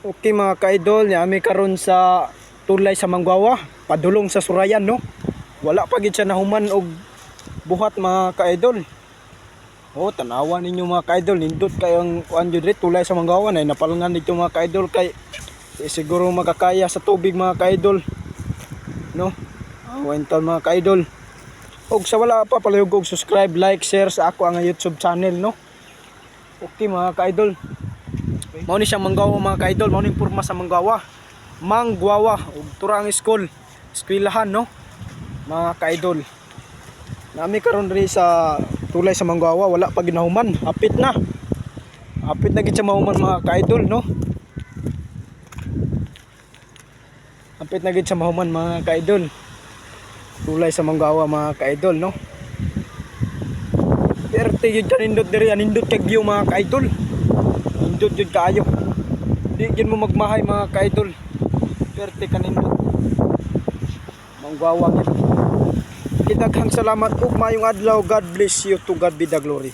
Okay mga ka-idol, yami karon sa tulay sa Manggwawa, padulong sa Surayan no. Wala pa gid siya nahuman og buhat mga ka-idol. Oh, tanawan ninyo mga ka-idol, nindot kayong kuan jud diri tulay sa Manggwawa na napalungan dito mga ka-idol kay siguro makakaya sa tubig mga ka-idol. No? Awan mga ka-idol. Og sa wala pa palihog og subscribe, like, share sa ako ang YouTube channel no. Okay mga ka-idol. Mao ni siyang Manggwawa mga ka-idol, mao ning porma sa Manggwawa. Manggwawa ug turang school, eskwelahan no. Mga ka-idol. Nami karon diri sa tulay sa Manggwawa, wala pa ginahuman, hapit na. Hapit na gid siya mahuman mga ka-idol no. Hapit na gid siya mahuman mga ka-idol. Tulay sa Manggwawa mga ka-idol no. Perte gid kanindot diri, anindot kay view mga ka-idol. Nindot jud kaayo. Di gid mo magmahay mga ka-idol. Perte kanindot. Manggwawa gid. Daghang salamat ug maayong adlaw. God bless you, to God be the glory.